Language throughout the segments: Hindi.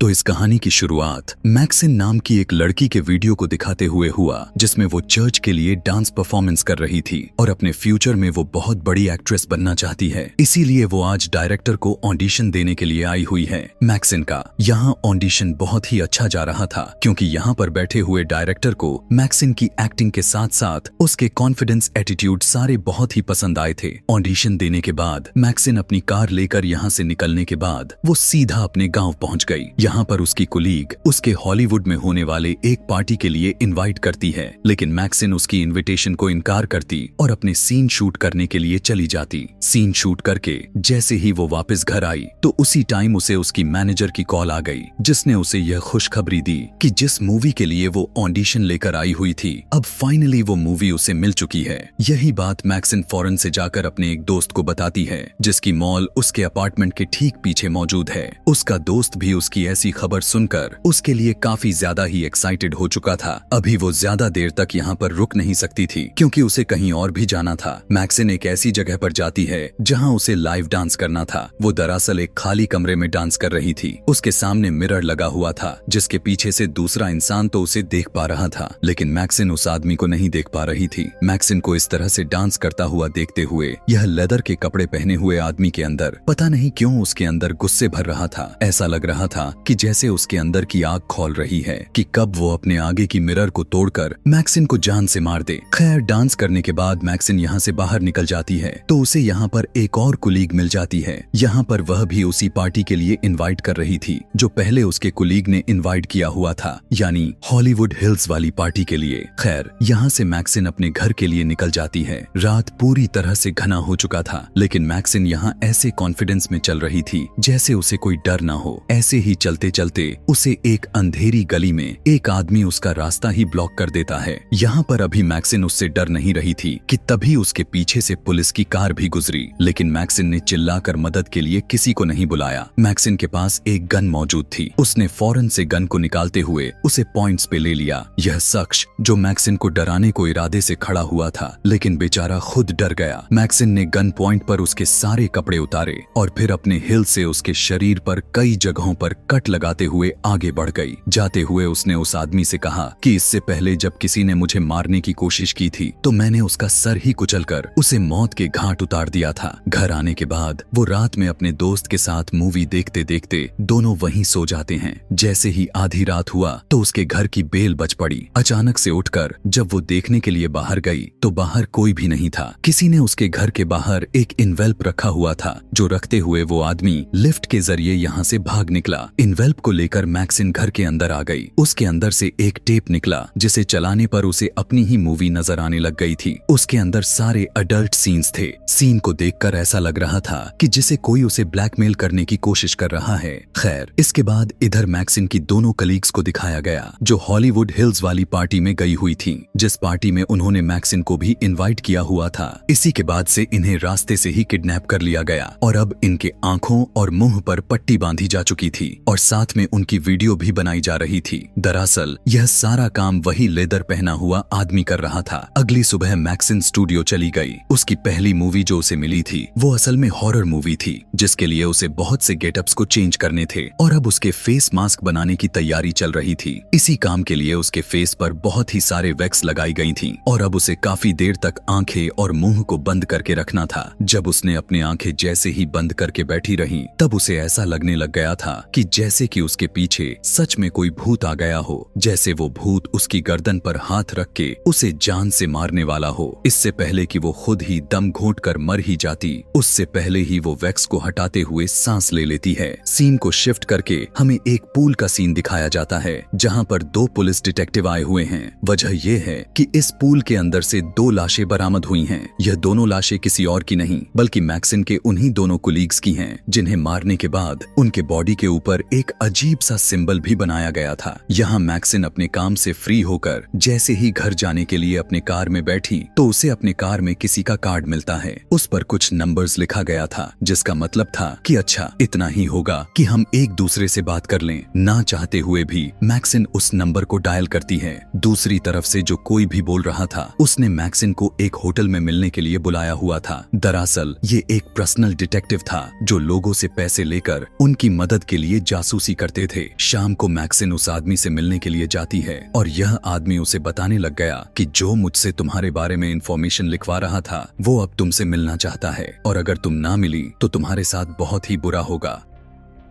तो इस कहानी की शुरुआत मैक्सिन नाम की एक लड़की के वीडियो को दिखाते हुए हुआ, जिसमें वो चर्च के लिए डांस परफॉर्मेंस कर रही थी और अपने फ्यूचर में वो बहुत बड़ी एक्ट्रेस बनना चाहती है। इसीलिए वो आज डायरेक्टर को ऑडिशन देने के लिए आई हुई है। मैक्सिन का यहाँ ऑडिशन बहुत ही अच्छा जा रहा था, क्योंकि यहाँ पर बैठे हुए डायरेक्टर को मैक्सिन की एक्टिंग के साथ साथ उसके कॉन्फिडेंस एटीट्यूड सारे बहुत ही पसंद आए थे। ऑडिशन देने के बाद मैक्सिन अपनी कार लेकर यहाँ से निकलने के बाद वो सीधा अपने गाँव पहुँच गई। यहाँ पर उसकी कुलीग उसके हॉलीवुड में होने वाले एक पार्टी के लिए इनवाइट करती है, लेकिन मैक्सिन उसकी इनविटेशन को इनकार करती और अपने सीन शूट करने के लिए चली जाती। सीन शूट करके जैसे ही वो वापस घर आई तो उसी टाइम उसे उसकी मैनेजर की कॉल आ गई, जिसने उसे यह खुशखबरी दी कि जिस मूवी के लिए वो ऑडिशन लेकर आई हुई थी, अब फाइनली वो मूवी उसे मिल चुकी है। यही बात मैक्सिन फौरन से जाकर अपने एक दोस्त को बताती है, जिसकी मॉल उसके अपार्टमेंट के ठीक पीछे मौजूद है। उसका दोस्त भी उसकी ऐसी खबर सुनकर उसके लिए काफी ज्यादा ही एक्साइटेड हो चुका था। अभी वो ज्यादा देर तक यहाँ पर रुक नहीं सकती थी, क्योंकि उसे कहीं और भी जाना था। मैक्सिन एक ऐसी जगह पर जाती है जहाँ उसे लाइव डांस करना था। वो दरअसल एक खाली कमरे में डांस कर रही थी। उसके सामने मिरर लगा हुआ था, जिसके पीछे से दूसरा इंसान तो उसे देख पा रहा था, लेकिन मैक्सिन उस आदमी को नहीं देख पा रही थी। मैक्सिन को इस तरह से डांस करता हुआ देखते हुए यह लेदर के कपड़े पहने हुए आदमी के अंदर पता नहीं क्यों उसके अंदर गुस्से भर रहा था। ऐसा लग रहा था कि जैसे उसके अंदर की आग खौल रही है कि कब वो अपने आगे की मिरर को तोड़कर मैक्सिन को जान से मार दे। खैर, डांस करने के बाद मैक्सिन यहाँ से बाहर निकल जाती है तो उसे यहाँ पर एक और कुलीग मिल जाती है। यहाँ पर वह भी उसी पार्टी के लिए इनवाइट कर रही थी जो पहले उसके कुलीग ने इनवाइट किया हुआ था, यानी हॉलीवुड हिल्स वाली पार्टी के लिए। खैर, यहाँ से मैक्सिन अपने घर के लिए निकल जाती है। रात पूरी तरह से घना हो चुका था, लेकिन मैक्सिन यहाँ ऐसे कॉन्फिडेंस में चल रही थी जैसे उसे कोई डर ना हो। ऐसे ही चलते चलते उसे एक अंधेरी गली में एक आदमी उसका रास्ता ही ब्लॉक कर देता है। यहाँ पर अभी मैक्सिन उससे डर नहीं रही थी कि तभी उसके पीछे से पुलिस की कार भी गुजरी, लेकिन मैक्सिन ने चिल्लाकर मदद के लिए किसी को नहीं बुलाया। मैक्सिन के पास एक गन मौजूद थी। उसने फौरन से गन को निकालते हुए उसे पॉइंट्स पे ले लिया। यह शख्स जो मैक्सिन को डराने को इरादे से खड़ा हुआ था, लेकिन बेचारा खुद डर गया। मैक्सिन ने गन पॉइंट पर उसके सारे कपड़े उतारे और फिर अपने हिल से उसके शरीर पर कई जगहों पर कट लगाते हुए आगे बढ़ गई। जाते हुए उसने उस आदमी से कहा कि इससे पहले जब किसी ने मुझे मारने की कोशिश की थी तो मैंने उसका सर ही कुचलकर उसे मौत के घाट उतार दिया था। घर आने के बाद वो रात में अपने दोस्त के साथ मूवी देखते देखते दोनों वहीं सो जाते हैं। जैसे ही आधी रात हुआ तो उसके घर की बेल बज पड़ी। अचानक से उठकर जब वो देखने के लिए बाहर गई तो बाहर कोई भी नहीं था। किसी ने उसके घर के बाहर एक इनवेल्प रखा हुआ था, जो रखते हुए वो आदमी लिफ्ट के जरिए यहाँ से भाग निकला। इनवेल्प को लेकर मैक्सिन घर के अंदर आ गई। उसके अंदर से एक टेप निकला, जिसे चलाने पर उसे अपनी ही मूवी नजर आने लग गई थी। उसके अंदर सारे अडल्ट सीन्स थे। सीन को देखकर ऐसा लग रहा था कि जिसे कोई उसे ब्लैकमेल करने की कोशिश कर रहा है। खैर, इसके बाद इधर मैक्सिन की दोनों कलीग्स को दिखाया गया जो हॉलीवुड हिल्स वाली पार्टी में गई हुई थी, जिस पार्टी में उन्होंने मैक्सिन को भी इनवाइट किया हुआ था। इसी के बाद से इन्हें रास्ते से ही किडनैप कर लिया गया और अब इनके आंखों और मुंह पर पट्टी बांधी जा चुकी थी और साथ में उनकी वीडियो भी बनाई जा रही थी। दरअसल यह सारा काम वही लेदर पहना हुआ आदमी कर रहा था। अगली सुबह मैक्सिन स्टूडियो चली गई। उसकी पहली मूवी जो उसे मिली थी वो असल में हॉरर मूवी थी, जिसके लिए उसे बहुत से गेटअप्स को चेंज करने थे और अब उसके फेस मास्क बनाने की तैयारी चल रही थी। इसी काम के लिए उसके फेस पर बहुत ही सारे वैक्स लगाई गई थी और अब उसे काफी देर तक आंखें और मुंह को बंद करके रखना था। जब उसने अपनी आंखें जैसे ही बंद करके बैठी रही तब उसे ऐसा लगने लग गया था कि जैसे कि उसके पीछे सच में कोई भूत आ गया हो, जैसे वो भूत उसकी गर्दन पर हाथ रख के उसे जान से मारने वाला हो। इससे पहले कि वो खुद ही दम घोंट कर मर ही जाती, उससे पहले ही वो वैक्स को हटाते हुए सांस ले लेती है। सीन को शिफ्ट करके हमें एक पूल का सीन दिखाया जाता है, जहाँ पर दो पुलिस डिटेक्टिव आए हुए हैं। वजह यह है कि इस पूल के अंदर से दो लाशें बरामद हुई हैं। यह दोनों लाशें किसी और की नहीं बल्कि मैक्सिन के उन्हीं दोनों कुलीग्स की हैं, जिन्हें मारने के बाद उनके बॉडी के ऊपर एक अजीब सा सिंबल भी बनाया गया था। यहाँ मैक्सिन अपने काम से फ्री होकर जैसे ही घर जाने के लिए अपने कार में बैठी तो उसे अपने कार में किसी का कार्ड मिलता है। उस पर कुछ नंबर्स लिखा गया था, जिसका मतलब था कि अच्छा इतना ही होगा कि हम एक दूसरे से बात कर लें। ना चाहते हुए भी मैक्सिन उस नंबर को डायल करती है। दूसरी तरफ से जो कोई भी बोल रहा था उसने मैक्सिन को एक होटल में मिलने के लिए बुलाया हुआ था। दरअसल ये एक पर्सनल डिटेक्टिव था जो लोगों से पैसे लेकर उनकी मदद के लिए जासूसी जासूसी करते थे। शाम को मैक्सिन उस आदमी से मिलने के लिए जाती है और यह आदमी उसे बताने लग गया कि जो मुझसे तुम्हारे बारे में इंफॉर्मेशन लिखवा रहा था वो अब तुमसे मिलना चाहता है और अगर तुम ना मिली तो तुम्हारे साथ बहुत ही बुरा होगा।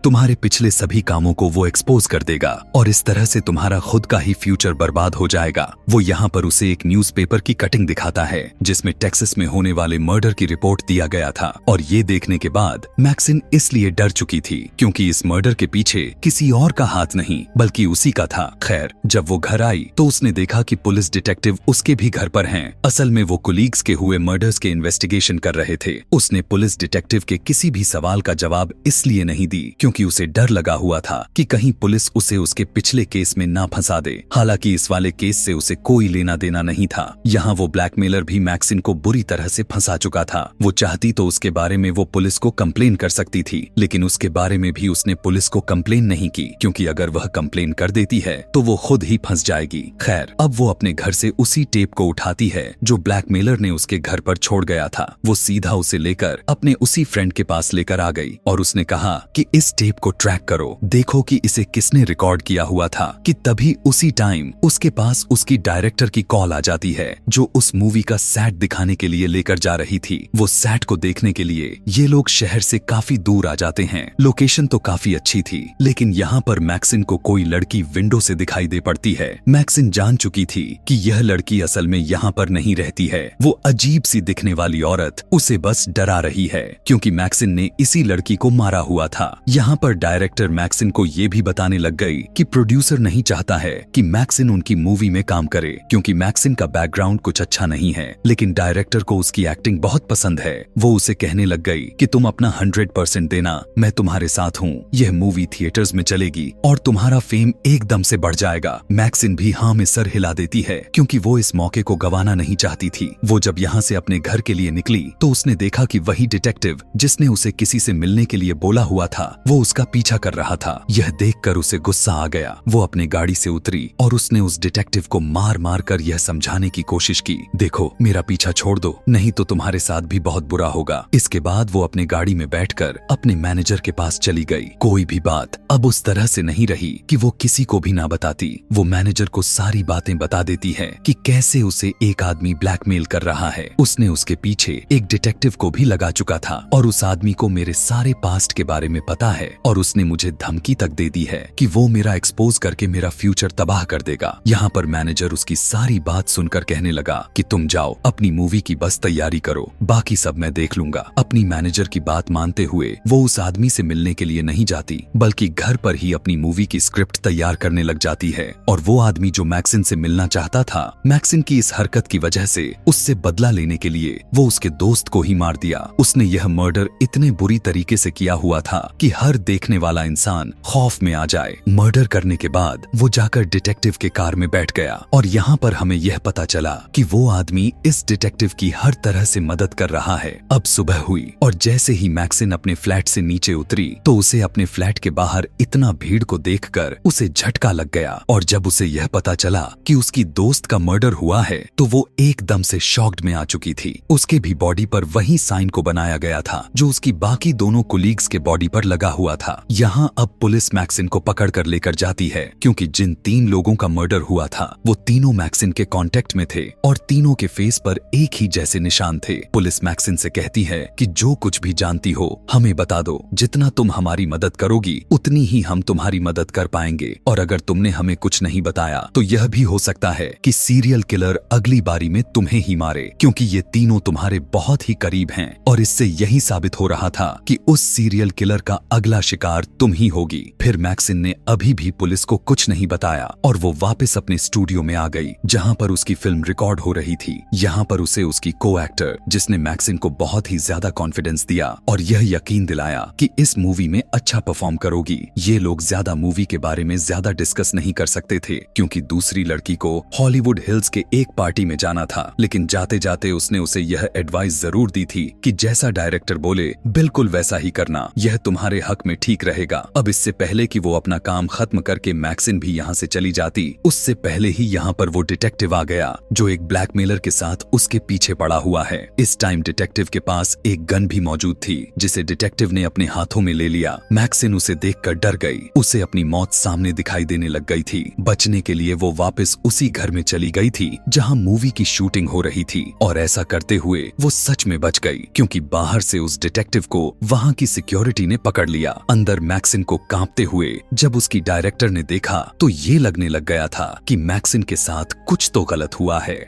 तुम्हारे पिछले सभी कामों को वो एक्सपोज कर देगा और इस तरह से तुम्हारा खुद का ही फ्यूचर बर्बाद हो जाएगा। वो यहाँ पर उसे एक न्यूज़पेपर की कटिंग दिखाता है जिसमें टेक्सास में होने वाले मर्डर की रिपोर्ट दिया गया था और ये देखने के बाद मैक्सिन इसलिए डर चुकी थी क्योंकि इस मर्डर के पीछे किसी और का हाथ नहीं बल्कि उसी का था। खैर, जब वो घर आई तो उसने देखा कि पुलिस डिटेक्टिव उसके भी घर पर हैं। असल में वो कोलीग्स के हुए मर्डर्स के इन्वेस्टिगेशन कर रहे थे। उसने पुलिस डिटेक्टिव के किसी भी सवाल का जवाब इसलिए नहीं दी क्योंकि उसे डर लगा हुआ था कि कहीं पुलिस उसे उसके पिछले केस में ना फंसा दे। हालांकि इस वाले केस से उसे कोई लेना देना नहीं था। यहाँ वो ब्लैकमेलर भी मैक्सिन को बुरी तरह से फंसा चुका था। वो चाहती तो उसके बारे में वो पुलिस को कंप्लेन कर सकती थी, लेकिन उसके बारे में भी उसने पुलिस को कंप्लेन नहीं की क्योंकि अगर वह कंप्लेन कर देती है तो वो खुद ही फंस जाएगी। खैर, अब वो अपने घर से उसी टेप को उठाती है जो ब्लैकमेलर ने उसके घर पर छोड़ गया था। वो सीधा उसे लेकर अपने उसी फ्रेंड के पास लेकर आ गई और उसने कहा कि इस टेप को ट्रैक करो, देखो कि इसे किसने रिकॉर्ड किया हुआ था। कि तभी उसी टाइम उसके पास उसकी डायरेक्टर की कॉल आ जाती है जो उस मूवी का सेट दिखाने के लिए लेकर जा रही थी। वो सेट को देखने के लिए ये लोग शहर से काफी दूर आ जाते हैं। लोकेशन तो काफी अच्छी थी, लेकिन यहाँ पर मैक्सिन को कोई लड़की विंडो से दिखाई दे पड़ती है। मैक्सिन जान चुकी थी कि यह लड़की असल में यहाँ पर नहीं रहती है। वो अजीब सी दिखने वाली औरत उसे बस डरा रही है क्योंकि मैक्सिन ने इसी लड़की को मारा हुआ था। यहाँ पर डायरेक्टर मैक्सिन को ये भी बताने लग गई कि प्रोड्यूसर नहीं चाहता है कि मैक्सिन उनकी मूवी में काम करे क्योंकि मैक्सिन का बैकग्राउंड कुछ अच्छा नहीं है, लेकिन डायरेक्टर को उसकी एक्टिंग बहुत पसंद है। वो उसे कहने लग गई कि तुम अपना 100% देना, मैं तुम्हारे साथ हूँ। यह मूवी थिएटर्स में चलेगी और तुम्हारा फेम एकदम से बढ़ जाएगा। मैक्सिन भी हाँ में सर हिला देती है क्योंकि वो इस मौके को गंवाना नहीं चाहती थी। वो जब यहाँ से अपने घर के लिए निकली तो उसने देखा कि वही डिटेक्टिव जिसने उसे किसी से मिलने के लिए बोला हुआ था वो उसका पीछा कर रहा था। यह देखकर उसे गुस्सा आ गया। वो अपनी गाड़ी से उतरी और उसने उस डिटेक्टिव को मार मार कर यह समझाने की कोशिश की, देखो मेरा पीछा छोड़ दो, नहीं तो तुम्हारे साथ भी बहुत बुरा होगा। इसके बाद वो अपनी गाड़ी में बैठकर अपने मैनेजर के पास चली गई। कोई भी बात अब उस तरह से नहीं रही कि वो किसी को भी ना बताती। वो मैनेजर को सारी बातें बता देती है कि कैसे उसे एक आदमी ब्लैकमेल कर रहा है। उसने उसके पीछे एक डिटेक्टिव को भी लगा चुका था और उस आदमी को मेरे सारे पास्ट के बारे में पता है और उसने मुझे धमकी तक दे दी है कि वो मेरा एक्सपोज करके मेरा फ्यूचर तबाह कर देगा। यहाँ पर मैनेजर उसकी सारी बात सुनकर कहने लगा कि तुम जाओ अपनी मूवी की बस तैयारी करो, बाकी सब मैं देख लूंगा। अपनी मैनेजर की बात मानते हुए वो उस आदमी से मिलने के लिए नहीं जाती बल्कि घर पर ही अपनी मूवी की स्क्रिप्ट तैयार करने लग जाती है। और वो आदमी जो मैक्सिन से मिलना चाहता था, मैक्सिन की इस हरकत की वजह से उससे बदला लेने के लिए वो उसके दोस्त को ही मार दिया। उसने यह मर्डर इतने बुरी तरीके से किया हुआ था कि हर देखने वाला इंसान खौफ में आ जाए। मर्डर करने के बाद वो जाकर डिटेक्टिव के कार में बैठ गया और यहाँ पर हमें यह पता चला कि वो आदमी इस डिटेक्टिव की हर तरह से मदद कर रहा है। अब सुबह हुई और जैसे ही मैक्सिन अपने फ्लैट से नीचे उतरी तो उसे अपने फ्लैट के बाहर इतना भीड़ को देखकर उसे झटका लग गया और जब उसे यह पता चला कि उसकी दोस्त का मर्डर हुआ है तो वो एकदम से शॉक्ड में आ चुकी थी। उसके भी बॉडी पर वही साइन को बनाया गया था जो उसकी बाकी दोनों कोलीग्स के बॉडी पर लगा हुआ था। यहाँ अब पुलिस मैक्सिन को पकड़ कर लेकर जाती है क्योंकि जिन 3 लोगों का मर्डर हुआ था वो तीनों मैक्सिन के कांटेक्ट में थे और तीनों के फेस पर एक ही जैसे निशान थे। पुलिस मैक्सिन से कहती है कि जो कुछ भी जानती हो हमें बता दो, जितना तुम हमारी मदद करोगी उतनी ही हम तुम्हारी मदद कर पाएंगे और अगर तुमने हमें कुछ नहीं बताया तो यह भी हो सकता है कि सीरियल किलर अगली बारी में तुम्हें ही मारे क्योंकि ये तीनों तुम्हारे बहुत ही करीब हैं और इससे यही साबित हो रहा था कि उस सीरियल किलर का अगला शिकार तुम ही होगी। फिर मैक्सिन ने अभी भी पुलिस को कुछ नहीं बताया और वो वापस अपने स्टूडियो में आ गई जहां पर उसकी फिल्म रिकॉर्ड हो रही थी। यहाँ पर उसे उसकी को एक्टर जिसने मैक्सिन को बहुत ही ज्यादा कॉन्फिडेंस दिया और यह यकीन दिलाया कि इस मूवी में अच्छा परफॉर्म करोगी। ये लोग ज्यादा मूवी के बारे में ज्यादा डिस्कस नहीं कर सकते थे क्योंकि दूसरी लड़की को हॉलीवुड हिल्स के एक पार्टी में जाना था, लेकिन जाते जाते उसने उसे यह एडवाइस जरूर दी थी कि जैसा डायरेक्टर बोले बिल्कुल वैसा ही करना, यह तुम्हारे हक में ठीक रहेगा। अब इससे पहले कि वो अपना काम खत्म करके मैक्सिन भी यहाँ से चली जाती, उससे पहले ही यहाँ पर वो डिटेक्टिव आ गया जो एक ब्लैकमेलर के साथ उसके पीछे पड़ा हुआ है। इस टाइम डिटेक्टिव के पास एक गन भी मौजूद थी जिसे डिटेक्टिव ने अपने हाथों में ले लिया। मैक्सिन उसे देखकर डर गई, उसे अपनी मौत सामने दिखाई देने लग गई थी। बचने के लिए वो वापस उसी घर में चली गई थी जहाँ मूवी की शूटिंग हो रही थी, और ऐसा करते हुए वो सच में बच गई क्योंकि बाहर से उस डिटेक्टिव को वहाँ की सिक्योरिटी ने पकड़ लिया। अंदर मैक्सिन को कांपते हुए जब उसकी डायरेक्टर ने देखा तो ये लगने लग गया था कि मैक्सिन के साथ कुछ तो गलत हुआ है।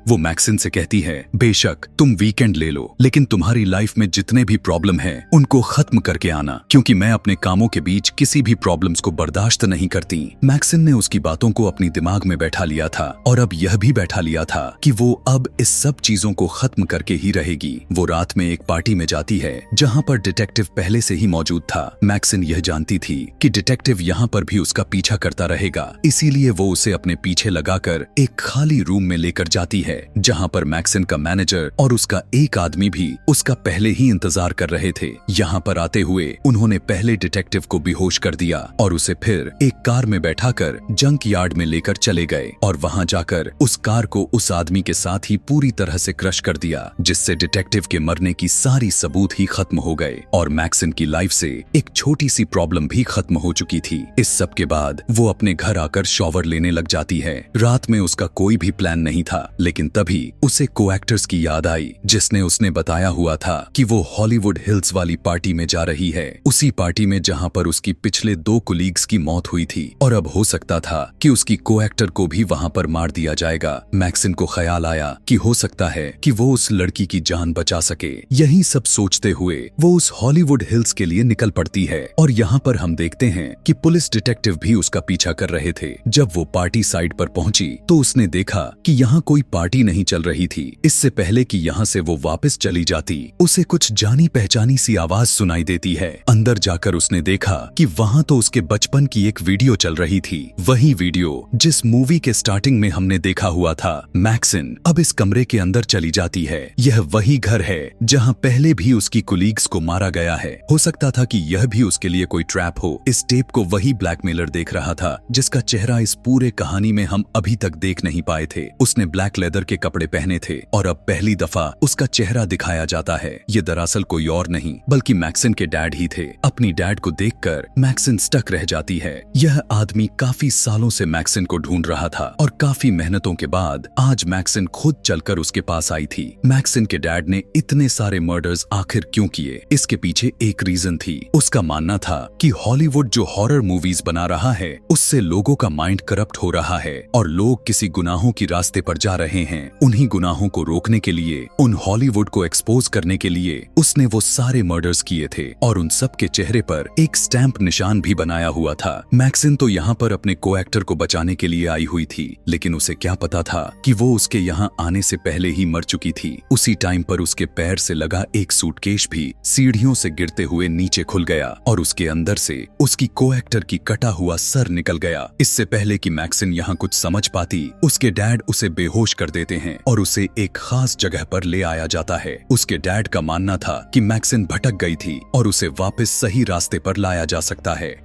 वो मैक्सिन से कहती है, बेशक तुम वीकेंड ले लो, लेकिन तुम्हारी लाइफ में जितने भी प्रॉब्लम हैं उनको खत्म करके आना, क्योंकि मैं अपने कामों के बीच किसी भी प्रॉब्लम्स को बर्दाश्त नहीं करती। मैक्सिन ने उसकी बातों को अपनी दिमाग में बैठा लिया था और अब यह भी बैठा लिया था कि वो अब इस सब चीजों को खत्म करके ही रहेगी। वो रात में एक पार्टी में जाती है जहाँ पर डिटेक्टिव पहले से ही मौजूद था। मैक्सिन यह जानती थी कि डिटेक्टिव यहाँ पर भी उसका पीछा करता रहेगा, इसीलिए वो उसे अपने पीछे लगाकर एक खाली रूम में लेकर जाती है जहां पर मैक्सिन का मैनेजर और उसका एक आदमी भी उसका पहले ही इंतजार कर रहे थे। यहां पर आते हुए उन्होंने पहले डिटेक्टिव को बेहोश कर दिया और उसे फिर एक कार में बैठाकर जंक यार्ड में लेकर चले गए और वहां जाकर उस कार को उस आदमी के साथ ही पूरी तरह से क्रश कर दिया, जिससे डिटेक्टिव के मरने की सारी सबूत ही खत्म हो गए और मैक्सिन की लाइफ से एक छोटी सी प्रॉब्लम भी खत्म हो चुकी थी। इस सब के बाद वो अपने घर आकर शॉवर लेने लग जाती है। रात में उसका कोई भी प्लान नहीं था, लेकिन तभी उसे को-एक्टर्स की याद आई जिसने उसने बताया हुआ था कि वो हॉलीवुड हिल्स वाली पार्टी में जा रही है, उसी पार्टी में जहां पर उसकी पिछले 2 कोलीग्स की मौत हुई थी और अब हो सकता था कि उसकी को-एक्टर को भी वहां पर मार दिया जाएगा। मैक्सिन को ख्याल आया कि हो सकता है कि वो उस लड़की की जान बचा सके। यही सब सोचते हुए वो उस हॉलीवुड हिल्स के लिए निकल पड़ती है और यहाँ पर हम देखते हैं कि पुलिस डिटेक्टिव भी उसका पीछा कर रहे थे। जब वो पार्टी साइड पर पहुंची तो उसने देखा कि यहाँ कोई पार्टी नहीं चल रही थी। इससे पहले कि यहाँ से वो वापस चली जाती, उसे कुछ जानी पहचानी सी आवाज सुनाई देती है। अंदर जाकर उसने देखा कि वहाँ तो उसके बचपन की एक वीडियो चल रही थी, वही वीडियो जिस मूवी के स्टार्टिंग में हमने देखा हुआ था। मैक्सिन अब इस कमरे के अंदर चली जाती है। यह वही घर है जहाँ पहले भी उसकी कोलीग्स को मारा गया है। हो सकता था कि यह भी उसके लिए कोई ट्रैप हो। इस टेप को वही ब्लैकमेलर देख रहा था जिसका चेहरा इस पूरे कहानी में हम अभी तक देख नहीं पाए थे। उसने ब्लैक लेदर के कपड़े पहने थे और अब पहली दफा उसका चेहरा दिखाया जाता है। ये दरअसल कोई और नहीं बल्कि मैक्सिन के डैड ही थे। अपनी डैड को देखकर मैक्सिन स्टक रह जाती है। यह आदमी काफी सालों से मैक्सिन को ढूंढ रहा था और काफी मेहनतों के बाद आज मैक्सिन खुद चलकर उसके पास आई थी। मैक्सिन के डैड ने इतने सारे मर्डर्स आखिर क्यों किए, इसके पीछे एक रीजन थी। उसका मानना था कि हॉलीवुड जो हॉरर मूवीज बना रहा है उससे लोगों का माइंड करप्ट हो रहा है और लोग किसी गुनाहों की रास्ते पर जा रहे हैं। उन्हीं गुनाहों को रोकने के लिए, उन हॉलीवुड को एक्सपोज करने के लिए उसने वो सारे मर्डर्स किए थे और उन सब के चेहरे पर एक स्टैंप निशान भी बनाया हुआ था। मैक्सिन तो यहाँ पर अपने को-एक्टर को बचाने के लिए आई हुई थी, लेकिन उसे क्या पता था कि वो उसके यहाँ आने से पहले ही मर चुकी थी। उसी टाइम पर उसके पैर से लगा एक सूटकेस भी सीढ़ियों से गिरते हुए नीचे खुल गया और उसके अंदर से उसकी को-एक्टर की कटा हुआ सर निकल गया। इससे पहले कि मैक्सिन यहाँ कुछ समझ पाती, उसके डैड उसे बेहोश कर देते हैं और उसे एक खास जगह पर ले आया जाता है। उसके डैड का मानना था कि मैक्सिन भटक गई थी और उसे वापस सही रास्ते पर लाया जा सकता है।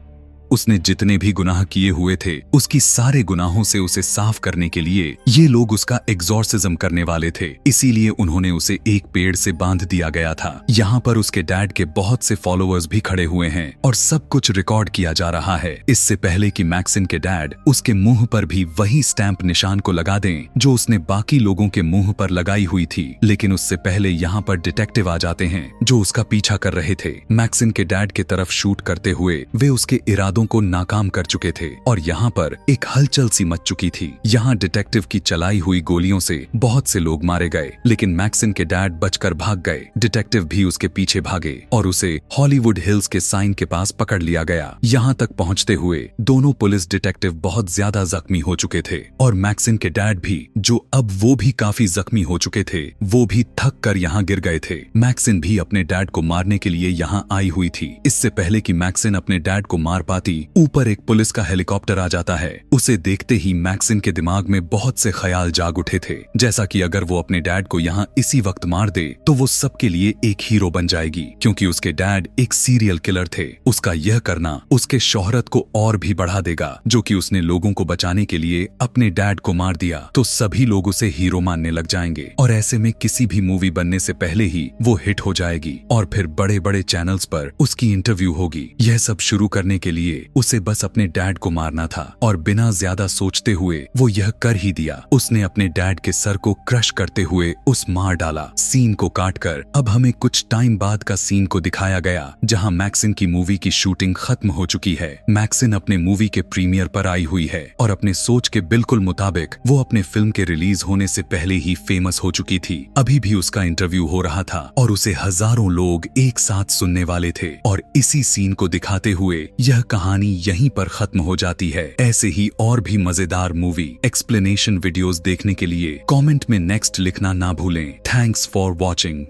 उसने जितने भी गुनाह किए हुए थे उसकी सारे गुनाहों से उसे साफ करने के लिए ये लोग उसका एग्जॉर्सिज्म करने वाले थे, इसीलिए उन्होंने उसे एक पेड़ से बांध दिया गया था। यहाँ पर उसके डैड के बहुत से फॉलोअर्स भी खड़े हुए हैं और सब कुछ रिकॉर्ड किया जा रहा है। इससे पहले कि मैक्सिन के डैड उसके मुंह पर भी वही स्टैंप निशान को लगा दें जो उसने बाकी लोगों के मुंह पर लगाई हुई थी, लेकिन उससे पहले यहाँ पर डिटेक्टिव आ जाते हैं जो उसका पीछा कर रहे थे। मैक्सिन के डैड की तरफ शूट करते हुए वे उसके इरादों को नाकाम कर चुके थे और यहाँ पर एक हलचल सी मच चुकी थी। यहाँ डिटेक्टिव की चलाई हुई गोलियों से बहुत से लोग मारे गए, लेकिन मैक्सिन के डैड बचकर भाग गए। डिटेक्टिव भी उसके पीछे भागे और उसे हॉलीवुड हिल्स के साइन के पास पकड़ लिया गया। यहाँ तक पहुँचते हुए दोनों पुलिस डिटेक्टिव बहुत ज्यादा जख्मी हो चुके थे और मैक्सिन के डैड भी, जो अब वो भी काफी जख्मी हो चुके थे, वो भी थक कर यहाँ गिर गए थे। मैक्सिन भी अपने डैड को मारने के लिए यहाँ आई हुई थी। इससे पहले कि मैक्सिन अपने डैड को मार पाती साथ ही ऊपर एक पुलिस का हेलीकॉप्टर आ जाता है। उसे देखते ही मैक्सिन के दिमाग में बहुत से ख्याल जाग उठे थे, जैसा कि अगर वो अपने डैड को यहाँ इसी वक्त मार दे तो वो सबके लिए एक हीरो बन जाएगी, क्योंकि उसके डैड एक सीरियल किलर थे। उसका यह करना उसके शोहरत को और भी बढ़ा देगा, जो कि उसने लोगों को बचाने के लिए अपने डैड को मार दिया तो सभी लोग उसे हीरो मानने लग जाएंगे और ऐसे में किसी भी मूवी बनने से पहले ही वो हिट हो जाएगी और फिर बड़े बड़े चैनल्स पर उसकी इंटरव्यू होगी। यह सब शुरू करने के लिए उसे बस अपने डैड को मारना था और बिना ज्यादा सोचते हुए वो यह कर ही दिया। उसने अपने डैड के सर को क्रश करते हुए उस मार डाला। सीन को काटकर अब हमें कुछ टाइम बाद का सीन को दिखाया गया, जहां मैक्सिन की मूवी की शूटिंग खत्म हो चुकी है। मैक्सिन अपने मूवी के प्रीमियर पर आई हुई है और अपने सोच के बिल्कुल मुताबिक वो अपने फिल्म के रिलीज होने से पहले ही फेमस हो चुकी थी। अभी भी उसका इंटरव्यू हो रहा था और उसे हजारों लोग एक साथ सुनने वाले थे और इसी सीन को दिखाते हुए यह कहानी यहीं पर खत्म हो जाती है। ऐसे ही और भी मजेदार मूवी एक्सप्लेनेशन वीडियोस देखने के लिए कमेंट में नेक्स्ट लिखना ना भूलें। Thanks for watching.